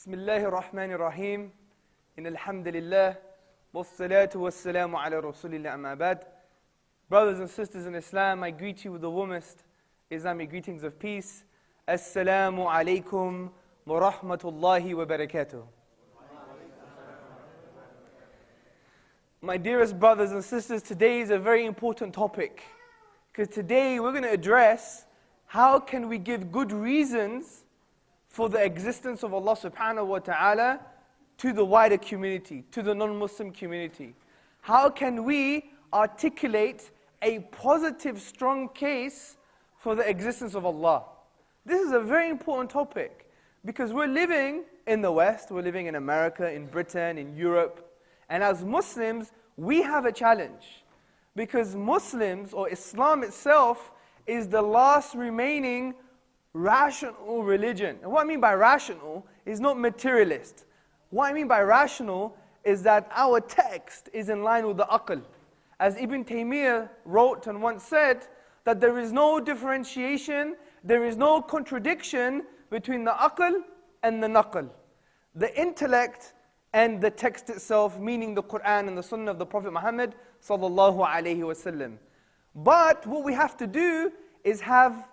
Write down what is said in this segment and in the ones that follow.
Bismillahir Rahmanir Rahim. Alhamdulillah. Wassalatu wassalamu ala Rasulillah amma ba'd. Brothers and sisters in Islam, I greet you with the warmest Islamic greetings of peace. Assalamu alaikum wa rahmatullahi wa barakatuh. My dearest brothers and sisters, today is a very important topic. Because today we're going to address how can we give good reasons for the existence of Allah subhanahu wa ta'ala to the wider community, to the non-Muslim community. How can we articulate a positive, strong case for the existence of Allah? This is a very important topic because we're living in the West, we're living in America, in Britain, in Europe, and as Muslims, we have a challenge because Muslims, or Islam itself, is the last remaining rational religion. And what I mean by rational is not materialist. What I mean by rational is that our text is in line with the aql. As Ibn Taymiyyah wrote and once said, that there is no differentiation, there is no contradiction between the aql and the naql. The intellect and the text itself, meaning the Quran and the Sunnah of the Prophet Muhammad sallallahu alaihi wasallam. But what we have to do is have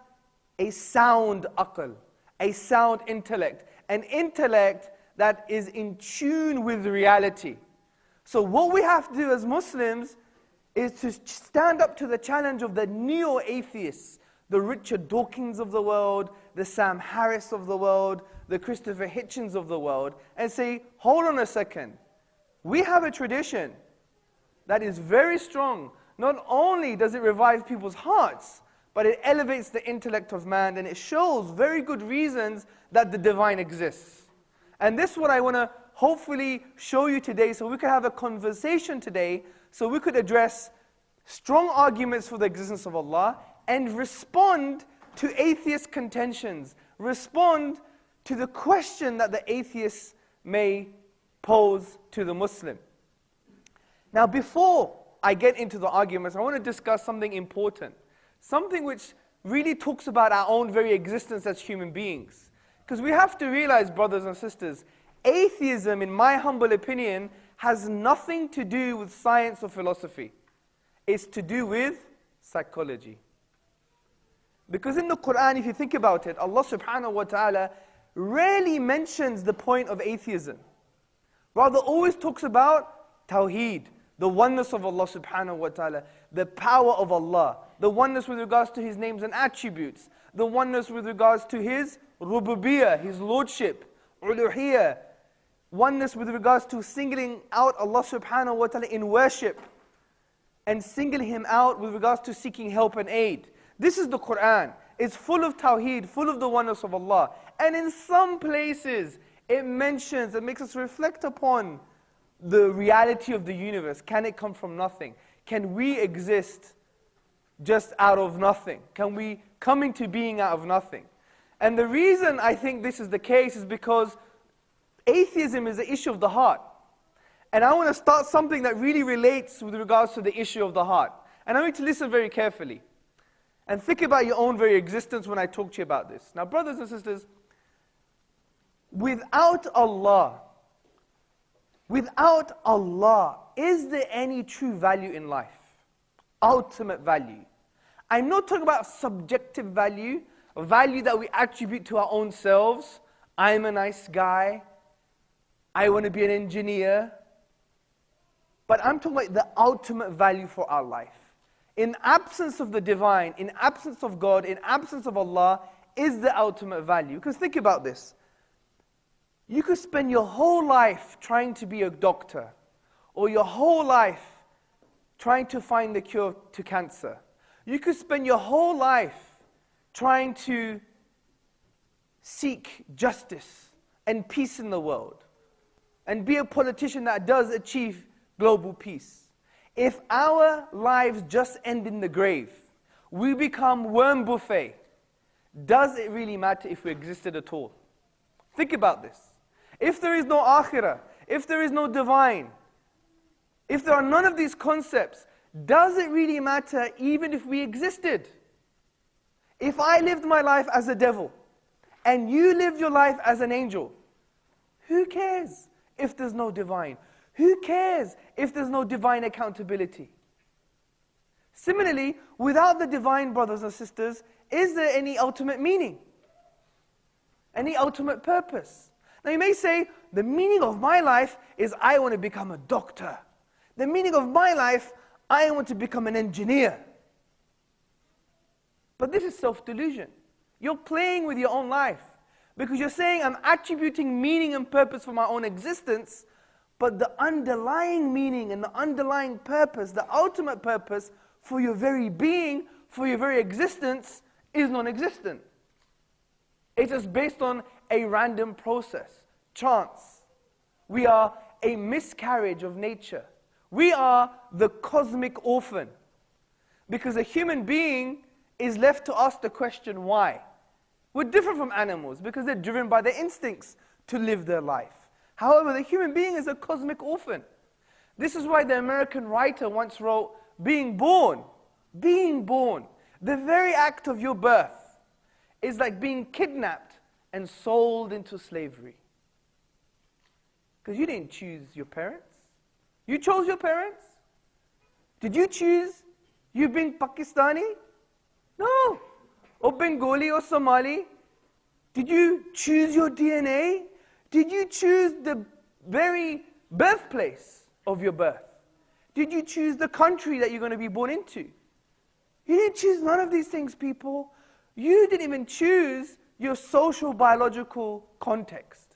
a sound aql, a sound intellect, an intellect that is in tune with reality. So what we have to do as Muslims is to stand up to the challenge of the neo-atheists, the Richard Dawkins of the world, the Sam Harris of the world, the Christopher Hitchens of the world, and say, hold on a second, we have a tradition that is very strong. Not only does it revive people's hearts, but it elevates the intellect of man, and it shows very good reasons that the divine exists. And this is what I want to hopefully show you today, so we could have a conversation today, so we could address strong arguments for the existence of Allah, and respond to atheist contentions, respond to the question that the atheists may pose to the Muslim. Now before I get into the arguments, I want to discuss something important. Something which really talks about our own very existence as human beings. Because we have to realize, brothers and sisters, atheism, in my humble opinion, has nothing to do with science or philosophy. It's to do with psychology. Because in the Quran, if you think about it, Allah subhanahu wa ta'ala rarely mentions the point of atheism. Rather, always talks about tawheed, the oneness of Allah subhanahu wa ta'ala, the power of Allah, the oneness with regards to His names and attributes, the oneness with regards to His rububiyyah, His lordship, uluhiyyah, oneness with regards to singling out Allah subhanahu wa ta'ala in worship, and singling Him out with regards to seeking help and aid. This is the Quran. It's full of tawheed, full of the oneness of Allah. And in some places, it mentions, it makes us reflect upon the reality of the universe. Can it come from nothing? Can we exist just out of nothing? Can we come into being out of nothing? And the reason I think this is the case is because atheism is an issue of the heart. And I want to start something that really relates with regards to the issue of the heart. And I want you to listen very carefully. And think about your own very existence when I talk to you about this. Now, brothers and sisters, without Allah, is there any true value in life? Ultimate value. I'm not talking about subjective value, a value that we attribute to our own selves. I'm a nice guy. I want to be an engineer. But I'm talking about the ultimate value for our life. In absence of the divine, in absence of God, in absence of Allah, is the ultimate value. Because think about this. You could spend your whole life trying to be a doctor, or your whole life trying to find the cure to cancer. You could spend your whole life trying to seek justice and peace in the world, and be a politician that does achieve global peace. If our lives just end in the grave, we become worm buffet, does it really matter if we existed at all? Think about this. If there is no akhirah, if there is no divine, if there are none of these concepts, does it really matter even if we existed? If I lived my life as a devil, and you lived your life as an angel, Who cares if there's no divine? Who cares if there's no divine accountability? Similarly, without the divine, brothers and sisters, is there any ultimate meaning? Any ultimate purpose? Now you may say, the meaning of my life is I want to become a doctor. The meaning of my life, I want to become an engineer. But this is self-delusion. You're playing with your own life. Because you're saying, I'm attributing meaning and purpose for my own existence, but the underlying meaning and the underlying purpose, the ultimate purpose for your very being, for your very existence, is non-existent. It's just based on a random process, chance. We are a miscarriage of nature. We are the cosmic orphan. Because a human being is left to ask the question, why? We're different from animals because they're driven by their instincts to live their life. However, the human being is a cosmic orphan. This is why the American writer once wrote, being born, the very act of your birth is like being kidnapped and sold into slavery. Because you didn't choose your parents. You chose your parents? Did you choose you being Pakistani? No. Or Bengali or Somali? Did you choose your DNA? Did you choose the very birthplace of your birth? Did you choose the country that you're going to be born into? You didn't choose none of these things, people. You didn't even choose your social biological context.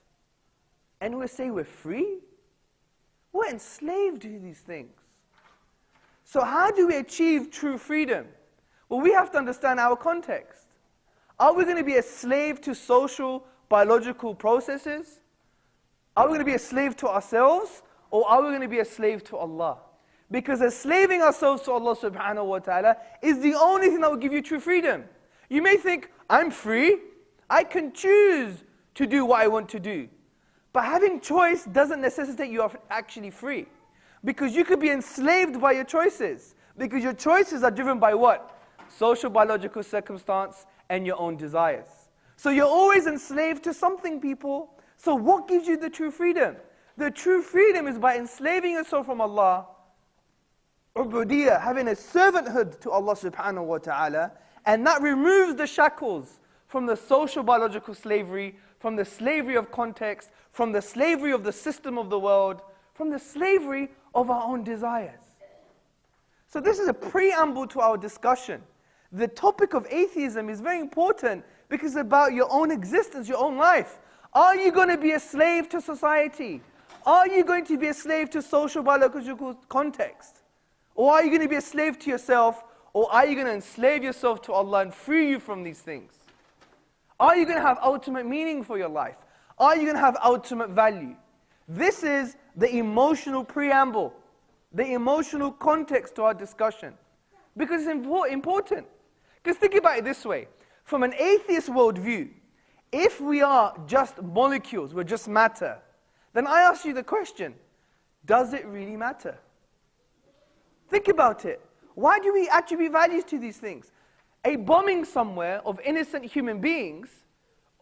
And we say we're free? We're enslaved to these things. So how do we achieve true freedom? Well, we have to understand our context. Are we going to be a slave to social, biological processes? Are we going to be a slave to ourselves? Or are we going to be a slave to Allah? Because enslaving ourselves to Allah subhanahu wa ta'ala is the only thing that will give you true freedom. You may think, I'm free. I can choose to do what I want to do. But having choice doesn't necessitate you are actually free. Because you could be enslaved by your choices. Because your choices are driven by what? Social, biological circumstance and your own desires. So you're always enslaved to something, people. So what gives you the true freedom? The true freedom is by enslaving yourself from Allah, ubudiyah, having a servanthood to Allah subhanahu wa ta'ala, and that removes the shackles from the social biological slavery, from the slavery of context, from the slavery of the system of the world, from the slavery of our own desires. So this is a preamble to our discussion. The topic of atheism is very important because it's about your own existence, your own life. Are you going to be a slave to society? Are you going to be a slave to social biological context? Or are you going to be a slave to yourself? Or are you going to enslave yourself to Allah and free you from these things? Are you going to have ultimate meaning for your life? Are you going to have ultimate value? This is the emotional preamble, the emotional context to our discussion. Because it's important. Because think about it this way. From an atheist worldview, if we are just molecules, we're just matter, then I ask you the question, does it really matter? Think about it. Why do we attribute values to these things? A bombing somewhere of innocent human beings,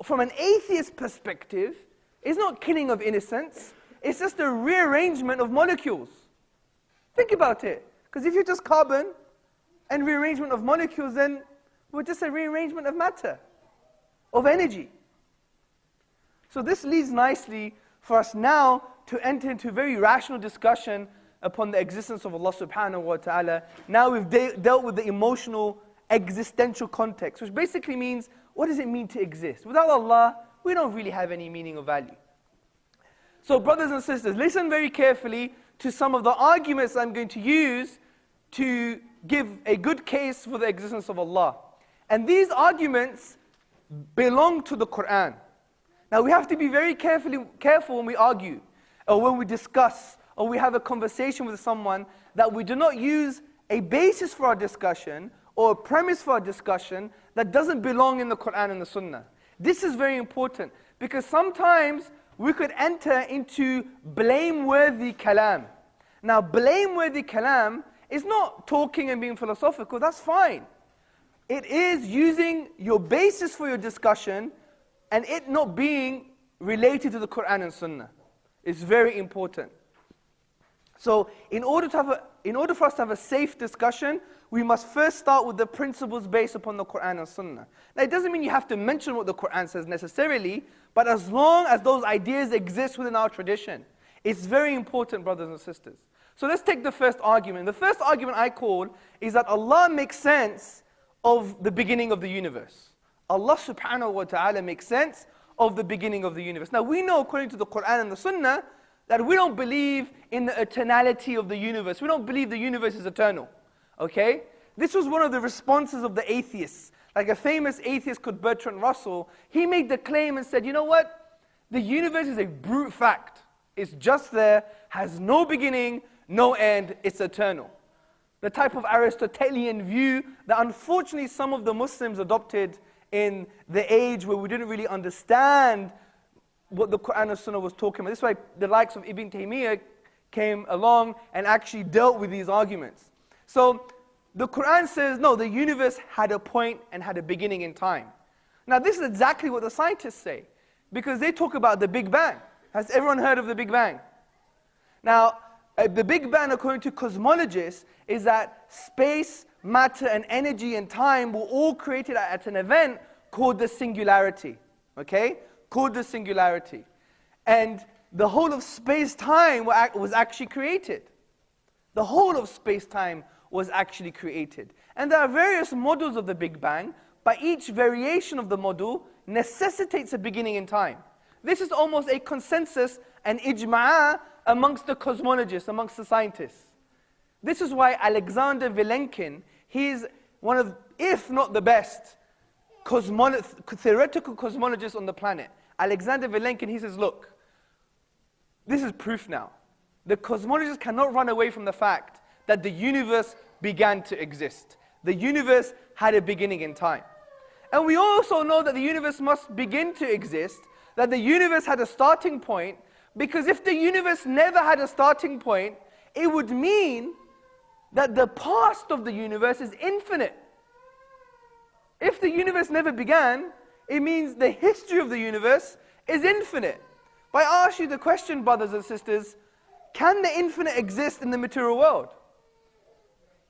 from an atheist perspective, is not killing of innocence. It's just a rearrangement of molecules. Think about it. Because if you're just carbon and rearrangement of molecules, then we're just a rearrangement of matter, of energy. So this leads nicely for us now to enter into a very rational discussion upon the existence of Allah subhanahu wa ta'ala. Now we've dealt with the emotional, existential context, which basically means, what does it mean to exist? Without Allah, we don't really have any meaning or value. So brothers and sisters, listen very carefully to some of the arguments I'm going to use to give a good case for the existence of Allah. And these arguments belong to the Quran. Now we have to be very careful when we argue, or when we discuss, or we have a conversation with someone, that we do not use a basis for our discussion, or a premise for our discussion, that doesn't belong in the Quran and the Sunnah. This is very important, because sometimes we could enter into blameworthy kalam. Now blameworthy kalam is not talking and being philosophical, that's fine. It is using your basis for your discussion and it not being related to the Quran and Sunnah. It's very important. So in order for us to have a safe discussion, we must first start with the principles based upon the Quran and Sunnah. Now it doesn't mean you have to mention what the Quran says necessarily, but as long as those ideas exist within our tradition, it's very important, brothers and sisters. So let's take the first argument. The first argument I call is that Allah makes sense of the beginning of the universe. Allah subhanahu wa ta'ala makes sense of the beginning of the universe. Now we know, according to the Quran and the Sunnah, that we don't believe in the eternality of the universe. We don't believe the universe is eternal. Okay? This was one of the responses of the atheists. Like a famous atheist called Bertrand Russell, he made the claim and said, you know what? The universe is a brute fact. It's just there, has no beginning, no end, it's eternal. The type of Aristotelian view that unfortunately some of the Muslims adopted in the age where we didn't really understand what the Quran and Sunnah was talking about. This is why the likes of Ibn Taymiyyah came along and actually dealt with these arguments. So the Quran says, no, the universe had a point and had a beginning in time. Now this is exactly what the scientists say, because they talk about the Big Bang. Has everyone heard of the Big Bang? Now, the Big Bang, according to cosmologists, is that space, matter, and energy and time were all created at an event called the singularity. Okay? Called the singularity. And the whole of space-time was actually created. The whole of space-time was actually created. And there are various models of the Big Bang, but each variation of the model necessitates a beginning in time. This is almost a consensus and ijma'a amongst the cosmologists, amongst the scientists. This is why Alexander Vilenkin, he's one of, if not the best, theoretical cosmologists on the planet. Alexander Vilenkin, he says, look, this is proof now. The cosmologists cannot run away from the fact that the universe began to exist. The universe had a beginning in time. And we also know that the universe must begin to exist, that the universe had a starting point, because if the universe never had a starting point, it would mean that the past of the universe is infinite. If the universe never began, it means the history of the universe is infinite. But I ask you the question, brothers and sisters, can the infinite exist in the material world?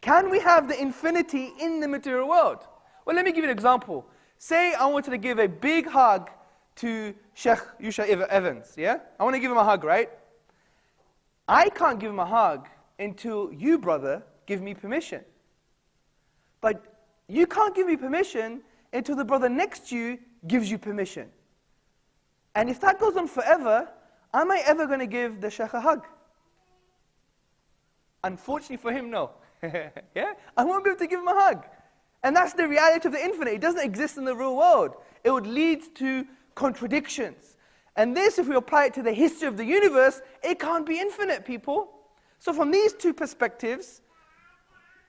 Can we have the infinity in the material world? Well, let me give you an example. Say I wanted to give a big hug to Sheikh Yusha Evans, yeah? I want to give him a hug, right? I can't give him a hug until you, brother, give me permission. But you can't give me permission until the brother next to you gives you permission. And if that goes on forever, am I ever going to give the Sheikh a hug? Unfortunately for him, no. Yeah? I won't be able to give him a hug. And that's the reality of the infinite. It doesn't exist in the real world. It would lead to contradictions. And this, if we apply it to the history of the universe, it can't be infinite, people. So from these two perspectives,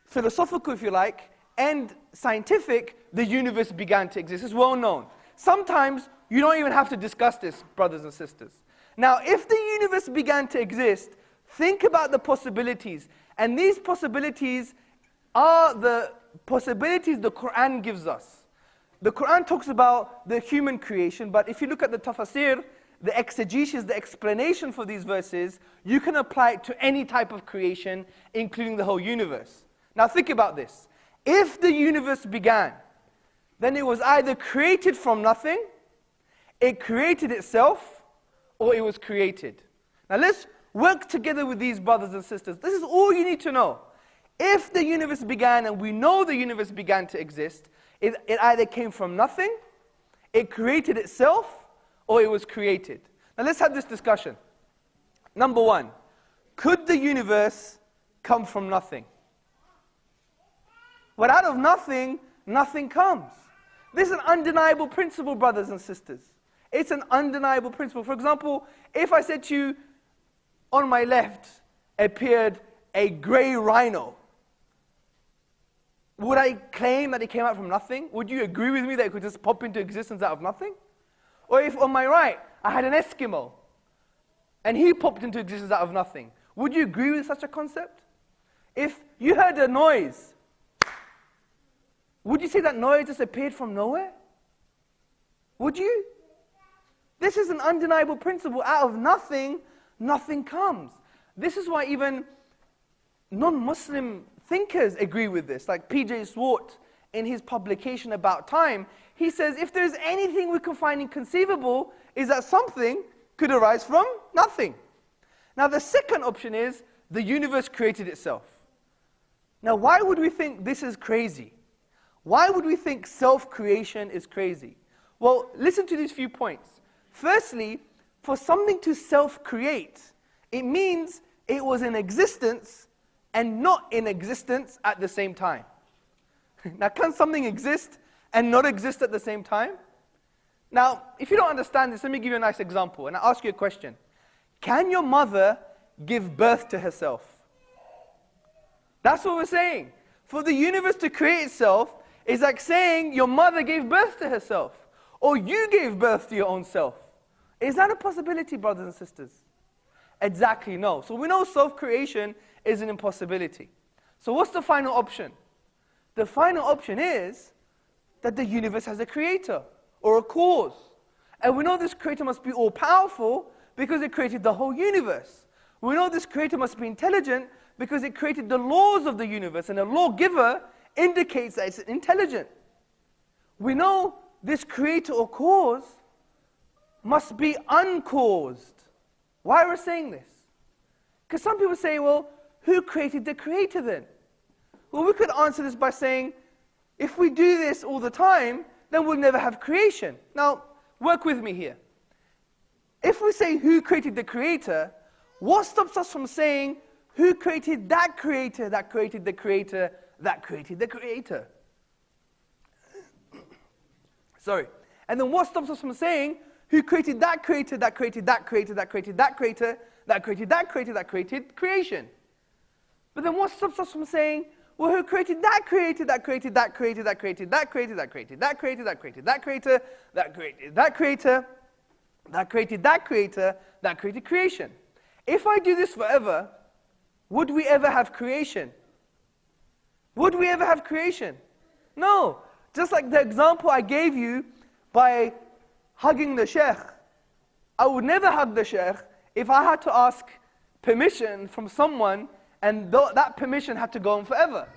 philosophical if you like, and scientific, the universe began to exist. It's well known. Sometimes you don't even have to discuss this, brothers and sisters. Now, if the universe began to exist, think about the possibilities. And these possibilities are the possibilities the Quran gives us. The Quran talks about the human creation, but if you look at the tafsir, the exegesis, the explanation for these verses, you can apply it to any type of creation, including the whole universe. Now think about this. If the universe began, then it was either created from nothing, it created itself, or it was created. Now let's work together with these brothers and sisters. This is all you need to know. If the universe began, and we know the universe began to exist, it either came from nothing, it created itself, or it was created. Now let's have this discussion. Number one, could the universe come from nothing? But out of nothing, nothing comes. This is an undeniable principle, brothers and sisters. It's an undeniable principle. For example, if I said to you, on my left appeared a grey rhino, would I claim that it came out from nothing? Would you agree with me that it could just pop into existence out of nothing? Or if on my right I had an Eskimo, and he popped into existence out of nothing, would you agree with such a concept? If you heard a noise, would you say that noise just appeared from nowhere? Would you? This is an undeniable principle. Out of nothing, nothing comes. This is why even non-Muslim thinkers agree with this. Like P.J. Swart, in his publication About Time, he says, if there's anything we can find inconceivable, is that something could arise from nothing. Now the second option is, the universe created itself. Now why would we think this is crazy? Why would we think self-creation is crazy? Well, listen to these few points. Firstly, for something to self-create, it means it was in existence and not in existence at the same time. Now, can something exist and not exist at the same time? Now, if you don't understand this, let me give you a nice example, and I'll ask you a question. Can your mother give birth to herself? That's what we're saying. For the universe to create itself is like saying your mother gave birth to herself, or you gave birth to your own self. Is that a possibility, brothers and sisters? Exactly, no. So we know self-creation is an impossibility. So what's the final option? The final option is that the universe has a creator, or a cause. And we know this creator must be all-powerful because it created the whole universe. We know this creator must be intelligent because it created the laws of the universe, and a lawgiver indicates that it's intelligent. We know this creator or cause must be uncaused. Why are we saying this? Because some people say, well, who created the creator then? Well, we could answer this by saying, if we do this all the time, then we'll never have creation. Now, work with me here. If we say who created the creator, what stops us from saying who created that creator, that created the creator, that created the creator? Sorry. And then what stops us from saying who created that creator, that created that creator, that created that creator, that created that creator, that created creation? But then what stops us from saying, well, who created that creator, that created that creator, that created that creator, that created that creator, that created that creator, that created that creator, that created that creator, that created creation? If I do this forever, would we ever have creation? Would we ever have creation? No. Just like the example I gave you by hugging the sheikh. I would never hug the sheikh if I had to ask permission from someone and that permission had to go on forever.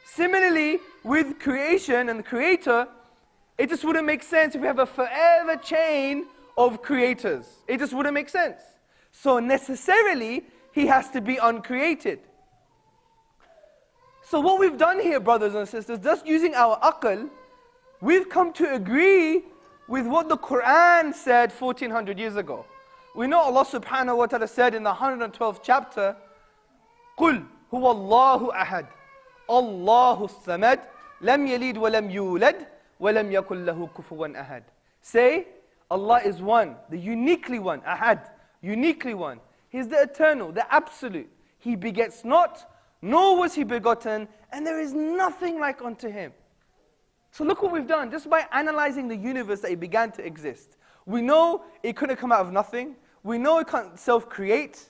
Similarly, with creation and the creator, it just wouldn't make sense if we have a forever chain of creators. It just wouldn't make sense. So necessarily, he has to be uncreated. So what we've done here, brothers and sisters, just using our aql, we've come to agree with what the Quran said 1400 years ago. We know Allah subhanahu wa ta'ala said in the 112th chapter, قُلْ هُوَ اللَّهُ أَحَدٌ اللَّهُ الصَّمَدُ لَمْ يَلِدْ وَلَمْ يُولَدْ وَلَمْ يَكُنْ لَهُ كُفُوًا أَحَدٌ. Say, Allah is one, the uniquely one, ahad, uniquely one. He's the eternal, the absolute. He begets not, nor was he begotten, and there is nothing like unto him. So look what we've done, just by analyzing the universe that it began to exist. We know it couldn't come out of nothing. We know it can't self-create.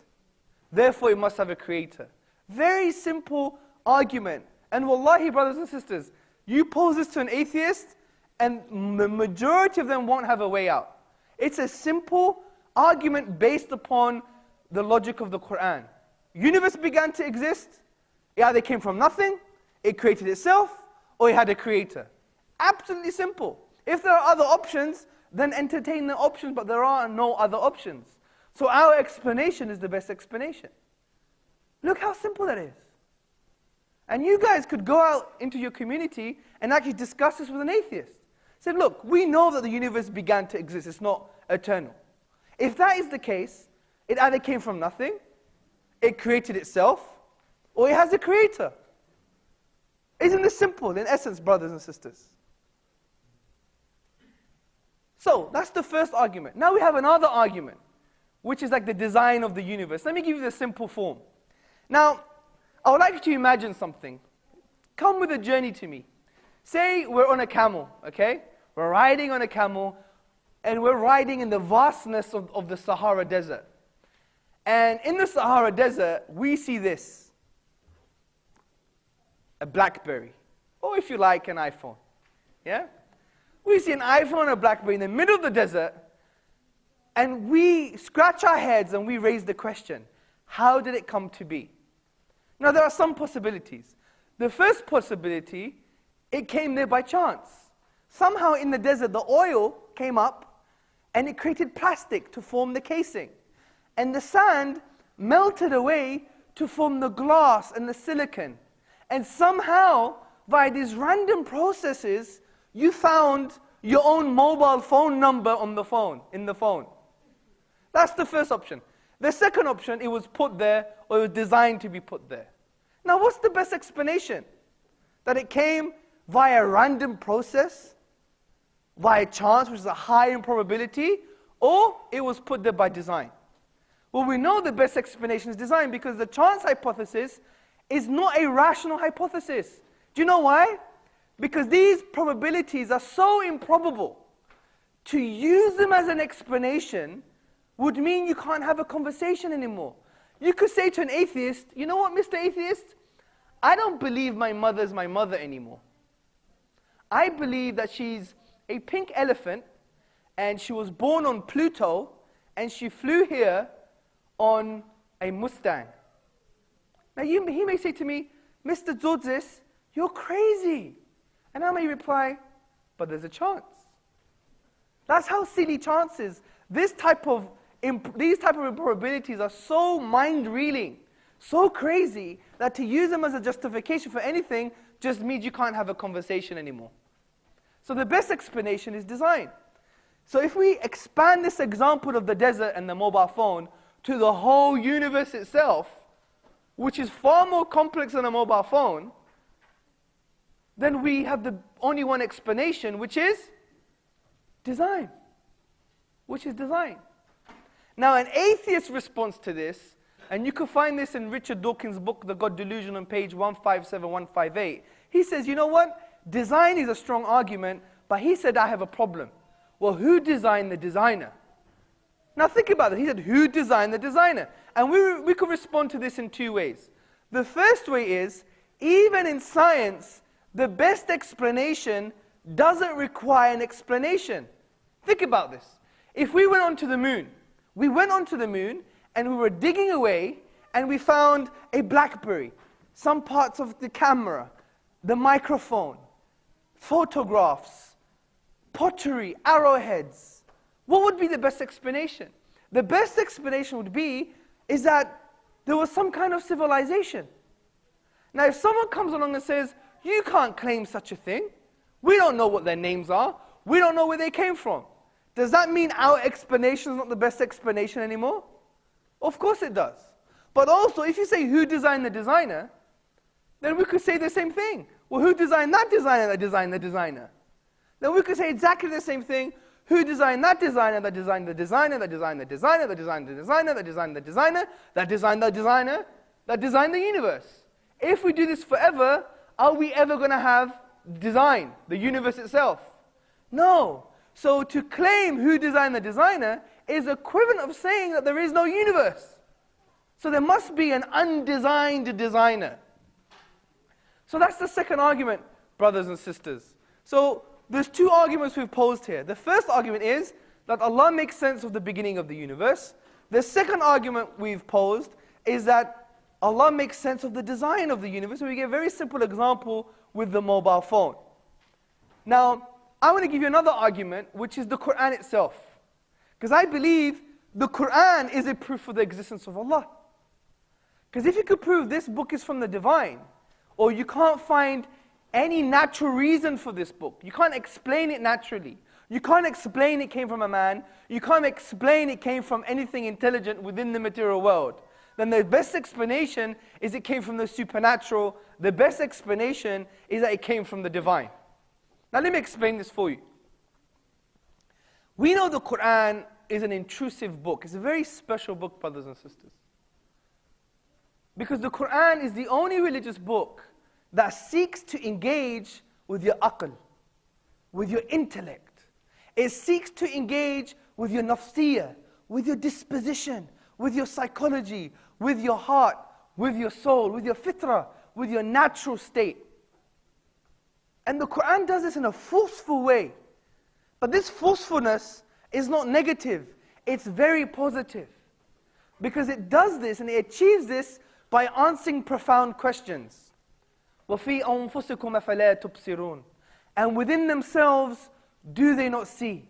Therefore, it must have a creator. Very simple argument. And wallahi, brothers and sisters, you pose this to an atheist, and the majority of them won't have a way out. It's a simple argument based upon the logic of the Quran. Universe began to exist. It either came from nothing, it created itself, or it had a creator. Absolutely simple. If there are other options, then entertain the options, but there are no other options. So our explanation is the best explanation. Look how simple that is. And you guys could go out into your community and actually discuss this with an atheist. Say, look, we know that the universe began to exist. It's not eternal. If that is the case, it either came from nothing, it created itself, or it has a creator. Isn't this simple in essence, brothers and sisters? So, that's the first argument. Now we have another argument, which is like the design of the universe. Let me give you the simple form. Now, I would like you to imagine something. Come with a journey to me. Say we're on a camel, okay? We're riding on a camel, and we're riding in the vastness of the Sahara Desert. And in the Sahara Desert, we see this. A BlackBerry. Or if you like, an iPhone. Yeah? We see an iPhone or a BlackBerry in the middle of the desert, And we scratch our heads and we raise the question, how did it come to be? Now there are some possibilities. The first possibility, it came there by chance. Somehow in the desert, the oil came up and it created plastic to form the casing. And the sand melted away to form the glass and the silicon. And somehow, via these random processes, you found your own mobile phone number on the phone, in the phone. That's the first option. The second option, it was put there, or it was designed to be put there. Now, what's the best explanation? That it came via a random process, via chance, which is a high improbability, or it was put there by design? Well, we know the best explanation is design because the chance hypothesis is not a rational hypothesis. Do you know why? Because these probabilities are so improbable. To use them as an explanation would mean you can't have a conversation anymore. You could say to an atheist, you know what, Mr. Atheist? I don't believe my mother's my mother anymore. I believe that she's a pink elephant and she was born on Pluto and she flew here on a Mustang. Now he may say to me, Mr. Tzortzis, you're crazy. And I may reply, but there's a chance. That's how silly chance is. These type of improbabilities are so mind-reeling, so crazy, that to use them as a justification for anything just means you can't have a conversation anymore. So the best explanation is design. So if we expand this example of the desert and the mobile phone to the whole universe itself, which is far more complex than a mobile phone, then we have the only one explanation, which is design. Which is design. Now, an atheist's response to this, and you can find this in Richard Dawkins' book, The God Delusion, on page 157, 158. He says, you know what? Design is a strong argument, but he said, I have a problem. Well, who designed the designer? Now think about it. He said, who designed the designer? And we could respond to this in two ways. The first way is, even in science, the best explanation doesn't require an explanation. Think about this. If we went onto the moon, and we were digging away, and we found a BlackBerry, some parts of the camera, the microphone, photographs, pottery, arrowheads. What would be the best explanation? The best explanation would be is that there was some kind of civilization. Now, if someone comes along and says, you can't claim such a thing, we don't know what their names are, we don't know where they came from, does that mean our explanation is not the best explanation anymore? Of course it does. But also, if you say who designed the designer, then we could say the same thing. Well, who designed that designer that designed the designer? Then we could say exactly the same thing. Who designed that designer that designed the designer that designed the designer that designed the designer that designed the designer that designed the designer that designed the universe? If we do this forever, are we ever going to have design, the universe itself? No. So to claim who designed the designer is equivalent of saying that there is no universe. So there must be an undesigned designer. So that's the second argument, brothers and sisters. So there's two arguments we've posed here. The first argument is that Allah makes sense of the beginning of the universe. The second argument we've posed is that Allah makes sense of the design of the universe. So we give a very simple example with the mobile phone. Now, I want to give you another argument, which is the Quran itself. Because I believe the Quran is a proof for the existence of Allah. Because if you could prove this book is from the divine, or you can't find any natural reason for this book, you can't explain it naturally, you can't explain it came from a man, you can't explain it came from anything intelligent within the material world, then the best explanation is it came from the supernatural. The best explanation is that it came from the divine. Now let me explain this for you. We know the Quran is an intrusive book. It's a very special book, brothers and sisters. Because the Quran is the only religious book that seeks to engage with your aql, with your intellect. It seeks to engage with your nafsiyah, with your disposition, with your psychology, with your heart, with your soul, with your fitrah, with your natural state. And the Quran does this in a forceful way. But this forcefulness is not negative. It's very positive. Because it does this and it achieves this by answering profound questions. وَفِي أَنفُسِكُمْ أَفَلَا تُبْصِرُونَ. And within themselves, do they not see?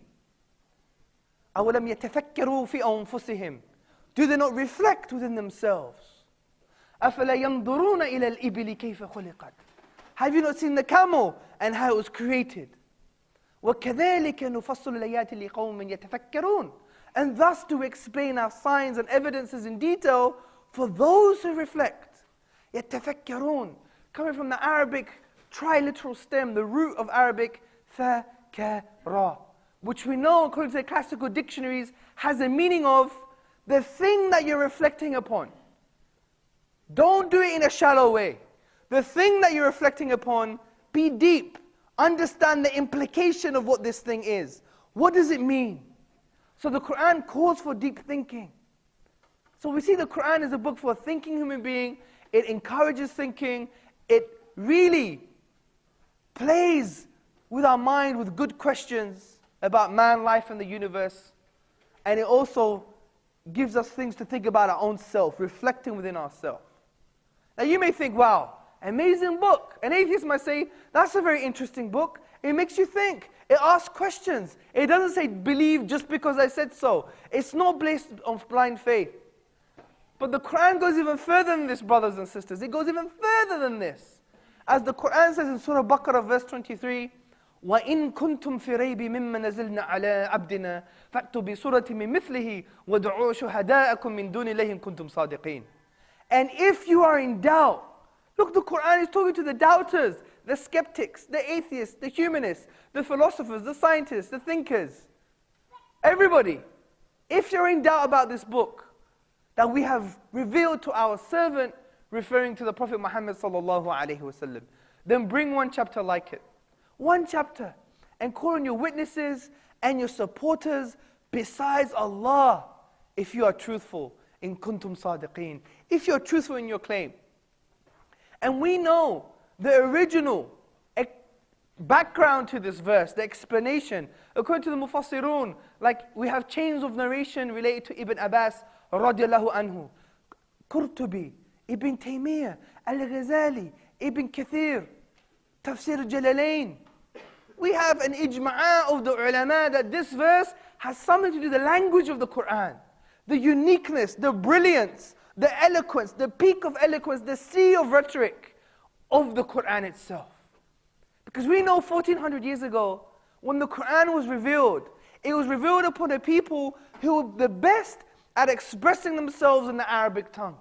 أَوَلَمْ يَتَفَكَّرُوا فِي أَنفُسِهِمْ. Do they not reflect within themselves? أَفَلَا يَنْظُرُونَ إِلَى الْإِبِلِ كَيْفَ خُلِقَتْ. Have you not seen the camel and how it was created? وَكَذَلِكَ نُفَصِّلُ الْآيَاتِ لِقَوْمٍ يَتَفَكَّرُونَ. And thus to explain our signs and evidences in detail for those who reflect. يَتَفَكَّرُونَ. Coming from the Arabic triliteral stem, the root of Arabic, فَكَرَى, which we know, according to the classical dictionaries, has a meaning of the thing that you're reflecting upon. Don't do it in a shallow way. The thing that you're reflecting upon, be deep. Understand the implication of what this thing is. What does it mean? So the Quran calls for deep thinking. So we see the Quran is a book for a thinking human being. It encourages thinking. It really plays with our mind with good questions about man, life, and the universe. And it also gives us things to think about our own self, reflecting within ourselves. Now you may think, wow, amazing book. An atheist might say, that's a very interesting book. It makes you think. It asks questions. It doesn't say, believe just because I said so. It's not based on blind faith. But the Quran goes even further than this, brothers and sisters. It goes even further than this. As the Quran says in Surah Baqarah, verse 23, وَإِن كُنْتُمْ فِي رَيْبٍ مِمَّا نَزِلْنَا عَلَىٰ عَبْدِنَا فَأْتُوا بِسُورَةٍ مِّن مِثْلِهِ وَادْعُوا شُهَدَاءَكُم مِّن دُونِ اللَّهِ إِن كُنْتُمْ صَادِقِينَ. And if you are in doubt, look, the Quran is talking to the doubters, the skeptics, the atheists, the humanists, the philosophers, the scientists, the thinkers. Everybody. If you're in doubt about this book that we have revealed to our servant, referring to the Prophet Muhammad sallallahu alaihi wasallam, then bring one chapter like it. One chapter. And call on your witnesses and your supporters besides Allah, if you are truthful. In kuntum sadiqeen. If you're truthful in your claim. And we know the original background to this verse, the explanation, according to the Mufassirun, like we have chains of narration related to Ibn Abbas radiallahu anhu, Qurtubi, Ibn Taymiyyah, Al-Ghazali, Ibn Kathir, Tafsir al-Jalalain. We have an ijma'a of the ulama that this verse has something to do with the language of the Quran, the uniqueness, the brilliance, the eloquence, the peak of eloquence, the sea of rhetoric of the Quran itself. Because we know 1400 years ago, when the Quran was revealed, it was revealed upon a people who were the best at expressing themselves in the Arabic tongue.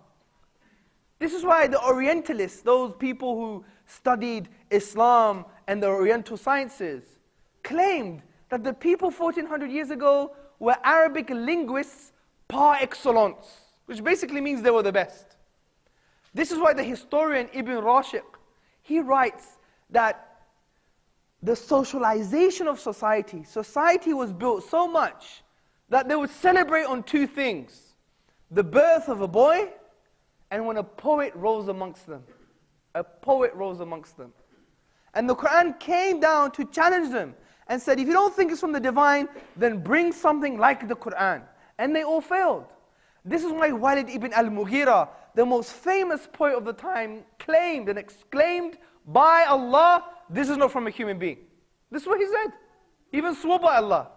This is why the Orientalists, those people who studied Islam and the Oriental sciences, claimed that the people 1400 years ago were Arabic linguists par excellence, which basically means they were the best. This is why the historian Ibn Rashid, he writes that the socialization of society was built so much that they would celebrate on two things: the birth of a boy and when a poet rose amongst them. A poet rose amongst them. And the Quran came down to challenge them and said, if you don't think it's from the divine, then bring something like the Quran. And they all failed. This is why Walid ibn al-Mughira, the most famous poet of the time, claimed and exclaimed, by Allah, this is not from a human being. This is what he said. Even swore by Allah.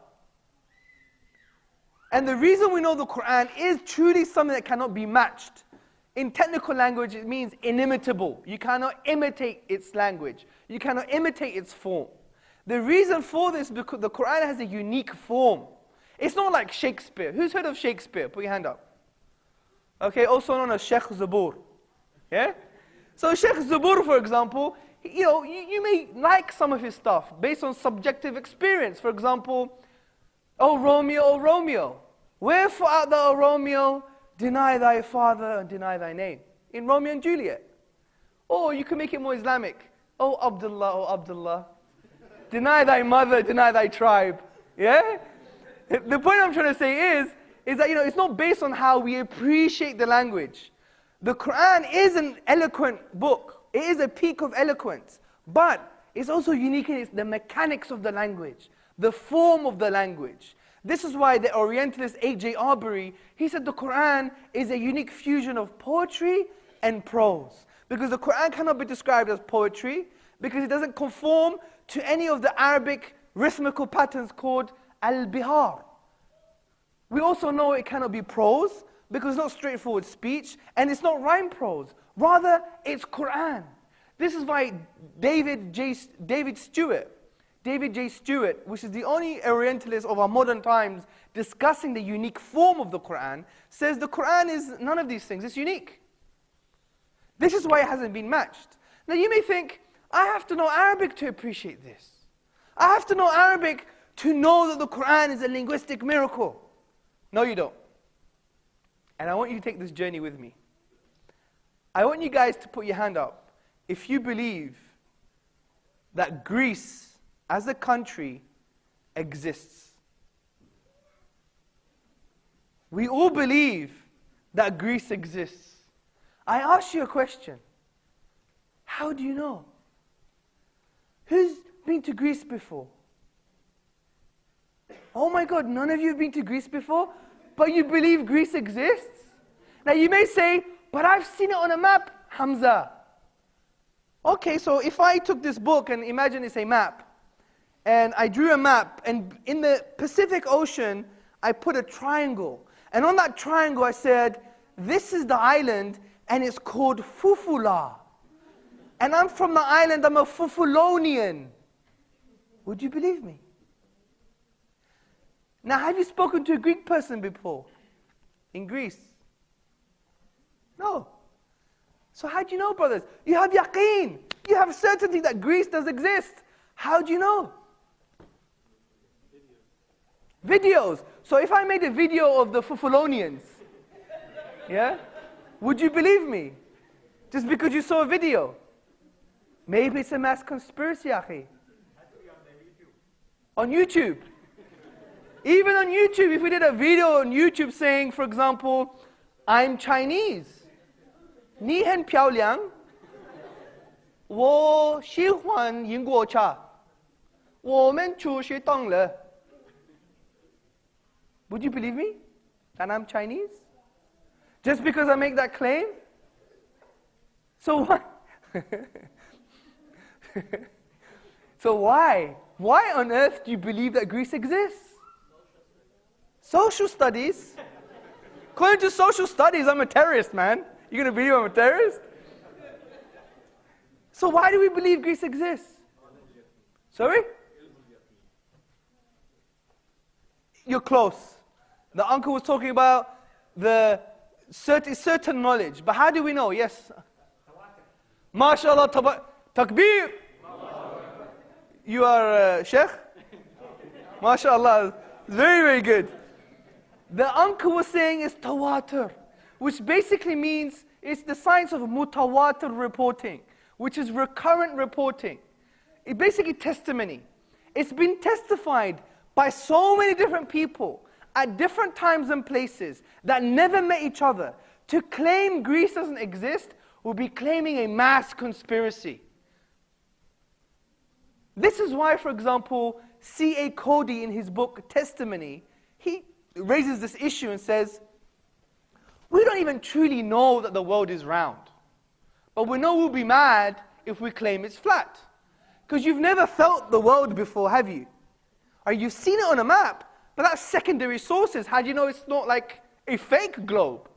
And the reason we know the Quran is truly something that cannot be matched. In technical language, it means inimitable. You cannot imitate its language. You cannot imitate its form. The reason for this is because the Quran has a unique form. It's not like Shakespeare. Who's heard of Shakespeare? Put your hand up. Okay, also known as Sheikh Zabur. Yeah? So Sheikh Zabur, for example, you may like some of his stuff based on subjective experience. For example, O Romeo, wherefore art thou, O Romeo, deny thy father and deny thy name? In Romeo and Juliet. Or you can make it more Islamic. O Abdullah, deny thy mother, deny thy tribe. Yeah? The point I'm trying to say is that it's not based on how we appreciate the language. The Quran is an eloquent book. It is a peak of eloquence. But it's also unique in the mechanics of the language, the form of the language, This is why the Orientalist A.J. Arbery, he said the Quran is a unique fusion of poetry and prose. Because the Quran cannot be described as poetry, because it doesn't conform to any of the Arabic rhythmical patterns called al-bihar. We also know it cannot be prose, because it's not straightforward speech, and it's not rhyme prose. Rather, it's Quran. This is why David J. Stewart, which is the only Orientalist of our modern times discussing the unique form of the Quran, says the Quran is none of these things, it's unique. This is why it hasn't been matched. Now you may think, I have to know Arabic to appreciate this. I have to know Arabic to know that the Quran is a linguistic miracle. No, you don't. And I want you to take this journey with me. I want you guys to put your hand up if you believe that Greece as a country exists. We all believe that Greece exists. I ask you a question. How do you know? Who's been to Greece before? Oh my God, none of you have been to Greece before? But you believe Greece exists? Now you may say, but I've seen it on a map, Hamza. Okay, so if I took this book and imagine it's a map, and I drew a map, and in the Pacific Ocean, I put a triangle. And on that triangle I said, this is the island, and it's called Fufula. And I'm from the island, I'm a Fufulonian. Would you believe me? Now, have you spoken to a Greek person before? In Greece? No. So how do you know, brothers? You have yaqeen. You have certainty that Greece does exist. How do you know? Videos. So if I made a video of the Fufulonians, yeah? Would you believe me? Just because you saw a video? Maybe it's a mass conspiracy, akhi. On YouTube. Even on YouTube, if we did a video on YouTube saying, for example, I'm Chinese. 你很漂亮. 我喜欢英国茶. 我们出去当了. Would you believe me? That I'm Chinese? Just because I make that claim? So what? So why? Why on earth do you believe that Greece exists? Social studies? According to social studies, I'm a terrorist, man. You're going to believe I'm a terrorist? So why do we believe Greece exists? Sorry? You're close. The uncle was talking about the certain knowledge. But how do we know? Yes. MashaAllah, takbir. You are Sheikh? MashaAllah. Very, very good. The uncle was saying it's tawatur, which basically means it's the science of mutawatir reporting, which is recurrent reporting. It's basically testimony. It's been testified by so many different people at different times and places that never met each other. To claim Greece doesn't exist would be claiming a mass conspiracy. This is why, for example, C.A. Cody in his book Testimony, he raises this issue and says, we don't even truly know that the world is round. But we know we'll be mad if we claim it's flat. Because you've never felt the world before, have you? Or you've seen it on a map, but that's secondary sources. How do you know it's not like a fake globe?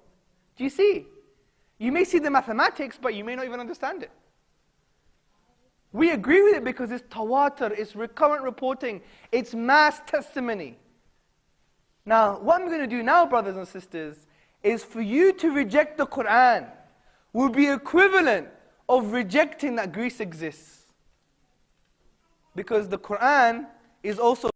Do you see? You may see the mathematics, but you may not even understand it. We agree with it because it's tawatur, it's recurrent reporting, it's mass testimony. Now, what I'm going to do now, brothers and sisters, is for you to reject the Quran will be equivalent of rejecting that Greece exists. Because the Quran is also